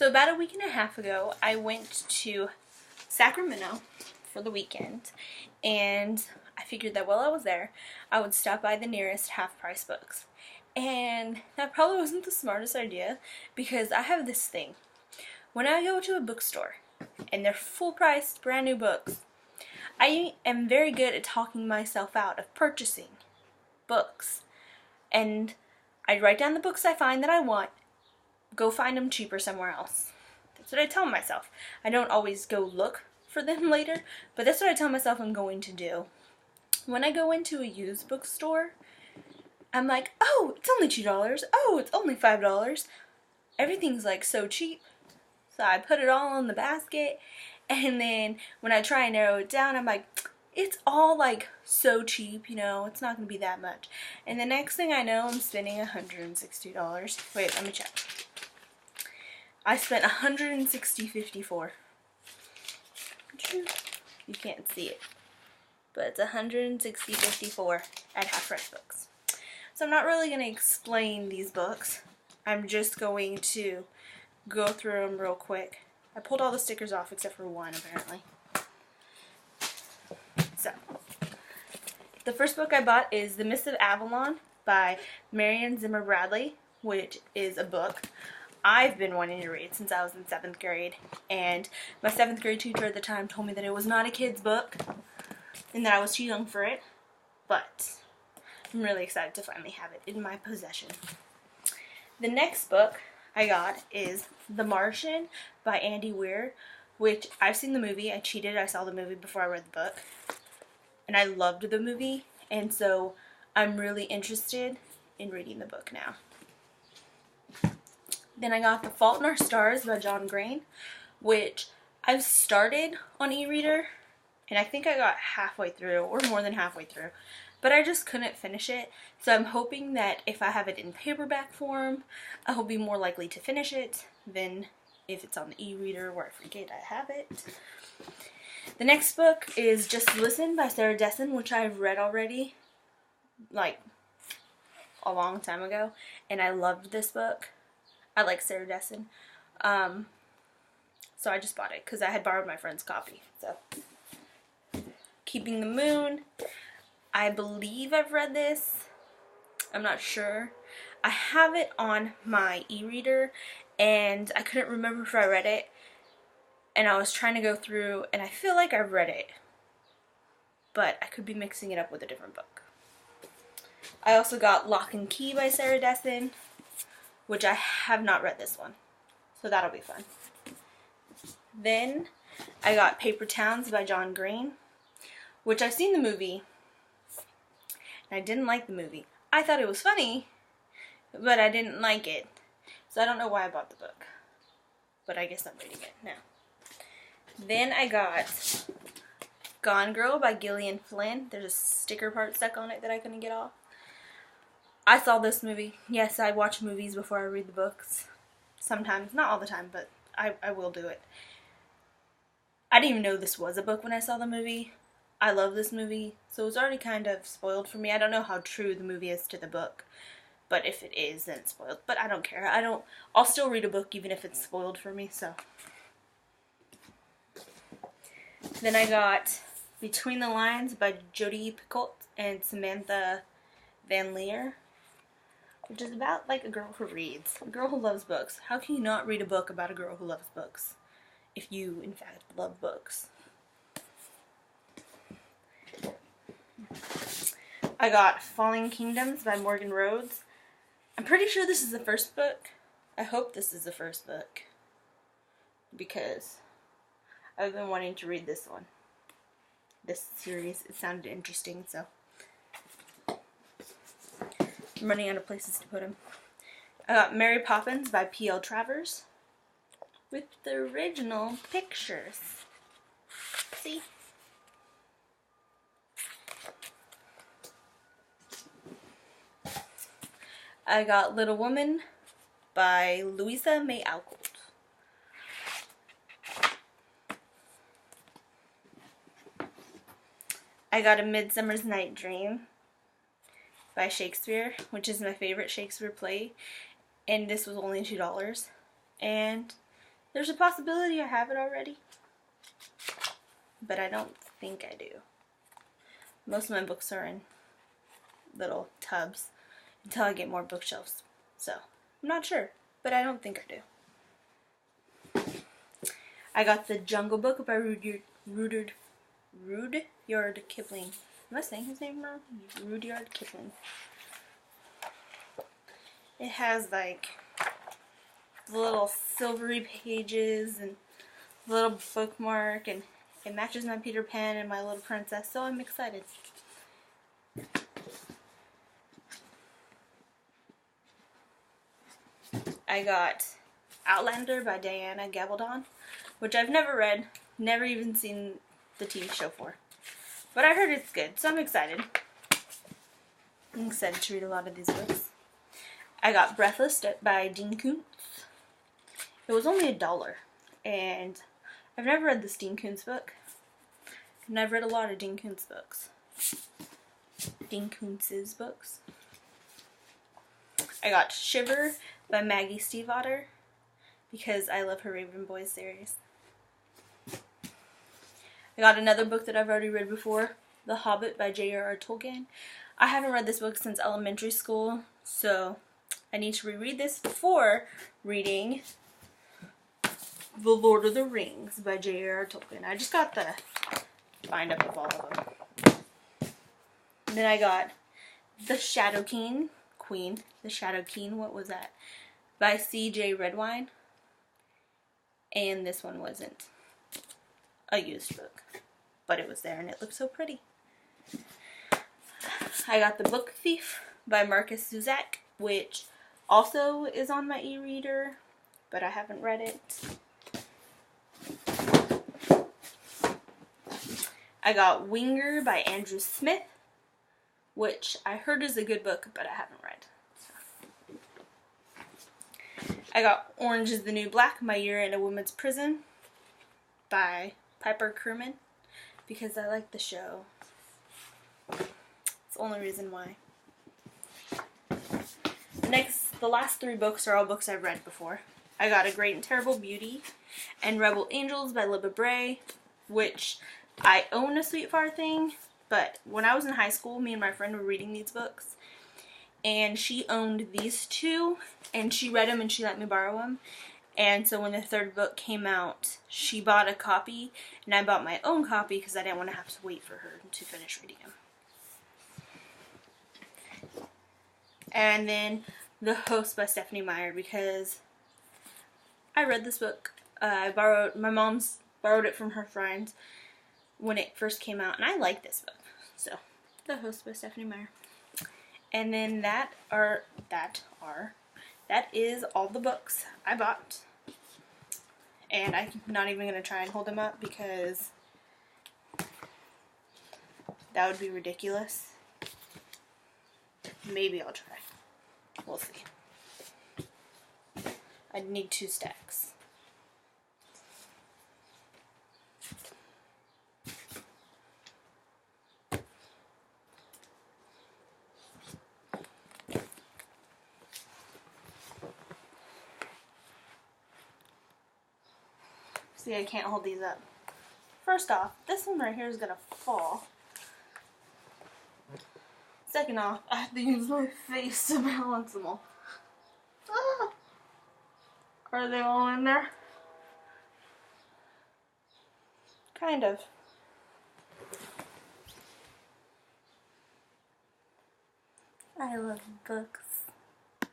So about a week and a half ago, I went to Sacramento for the weekend, and I figured that while I was there, I would stop by the nearest half-price books. And that probably wasn't the smartest idea, because I have this thing. When I go to a bookstore, and they're full-priced, brand new books, I am very good at talking myself out of purchasing books. And I write down the books I find that I want, go find them cheaper somewhere else. That's what I tell myself. I don't always go look for them later, but that's what I tell myself I'm going to do. When I go into a used bookstore, I'm like, oh, it's only $2. Oh, it's only $5. Everything's like so cheap. So I put it all in the basket, and then when I try and narrow it down, I'm like, it's all like so cheap, you know, it's not going to be that much. And the next thing I know, I'm spending $160. Wait, let me check. I spent $160.54. You can't see it, but it's $160.54 at Half Price Books. So I'm not really going to explain these books. I'm just going to go through them real quick. I pulled all the stickers off except for one, apparently. So, the first book I bought is The Mists of Avalon by Marion Zimmer Bradley, which is a book I've been wanting to read since I was in 7th grade, and my 7th grade teacher at the time told me that it was not a kid's book and that I was too young for it, but I'm really excited to finally have it in my possession. The next book I got is The Martian by Andy Weir, which I've seen the movie. I cheated. I saw the movie before I read the book, and I loved the movie, and so I'm really interested in reading the book now. Then I got The Fault in Our Stars by John Green, which I've started on e-reader, and I think I got halfway through, or more than halfway through, but I just couldn't finish it. So I'm hoping that if I have it in paperback form, I will be more likely to finish it than if it's on the e-reader where I forget I have it. The next book is Just Listen by Sarah Dessen, which I've read already, like, a long time ago, and I loved this book. I like Sarah Dessen. So I just bought it because I had borrowed my friend's copy. So, Keeping the Moon. I believe I've read this. I'm not sure. I have it on my e-reader, and I couldn't remember if I read it. And I was trying to go through, and I feel like I've read it. But I could be mixing it up with a different book. I also got Lock and Key by Sarah Dessen, which I have not read this one. So that'll be fun. Then I got Paper Towns by John Green, which I've seen the movie, and I didn't like the movie. I thought it was funny, but I didn't like it. So I don't know why I bought the book, but I guess I'm reading it now. Then I got Gone Girl by Gillian Flynn. There's a sticker part stuck on it that I couldn't get off. I saw this movie. Yes, I watch movies before I read the books. Sometimes, not all the time, but I will do it. I didn't even know this was a book when I saw the movie. I love this movie, so it was already kind of spoiled for me. I don't know how true the movie is to the book, but if it is, then it's spoiled. But I don't care. I'll still read a book even if it's spoiled for me, so. Then I got Between the Lines by Jodi Picoult and Samantha Van Leer, which is about like a girl who reads, a girl who loves books. How can you not read a book about a girl who loves books if you, in fact, love books? I got Falling Kingdoms by Morgan Rhodes. I'm pretty sure this is the first book. I hope this is the first book, because I've been wanting to read this one. This series, it sounded interesting, so I'm running out of places to put them. I got Mary Poppins by P.L. Travers with the original pictures. See? I got Little Woman by Louisa May Alcott. I got A Midsummer's Night Dream by Shakespeare, which is my favorite Shakespeare play, and this was only $2. And There's a possibility I have it already, but I don't think I do. Most of my books are in little tubs until I get more bookshelves. So, I'm not sure, but I don't think I do. I got The Jungle Book by Rudyard Kipling. Am I saying his name wrong? Rudyard Kipling. It has like the little silvery pages and the little bookmark, and it matches my Peter Pan and My Little Princess, so I'm excited. I got Outlander by Diana Gabaldon, which I've never read, never even seen the TV show for. But I heard it's good, so I'm excited. I'm excited to read a lot of these books. I got Breathless by Dean Koontz. It was only $1, and I've never read this Dean Koontz book. And I've read a lot of Dean Koontz books. Dean Koontz's books. I got Shiver by Maggie Stiefvater because I love her Raven Boys series. I got another book that I've already read before, The Hobbit by J.R.R. Tolkien. I haven't read this book since elementary school, so I need to reread this before reading The Lord of the Rings by J.R.R. Tolkien. I just got the bind up of all of them. And then I got The Shadow Queen, what was that? By C.J. Redwine. And this one wasn't a used book, but it was there and it looked so pretty. I got The Book Thief by Marcus Zuzak, which also is on my e-reader, but I haven't read it. I got Winger by Andrew Smith, which I heard is a good book, but I haven't read. I got Orange is the New Black, My Year in a Woman's Prison by Piper Kerman because I like the show. It's the only reason why. The last 3 books are all books I've read before. I got A Great and Terrible Beauty and Rebel Angels by Libba Bray, which I own a Sweetfar thing, but when I was in high school, me and my friend were reading these books, and she owned these 2, and she read them and she let me borrow them. And so when the 3rd book came out, she bought a copy, and I bought my own copy because I didn't want to have to wait for her to finish reading them. And then The Host by Stephanie Meyer, because I read this book. My mom's borrowed it from her friends when it first came out, and I like this book. So, The Host by Stephanie Meyer. And then that is all the books I bought. And I'm not even going to try and hold them up because that would be ridiculous. Maybe I'll try. We'll see. I'd need 2 stacks. See, I can't hold these up. First off, this one right here is gonna fall. Second off, I have to use my face to balance them all. Ah! Are they all in there? Kind of. I love books.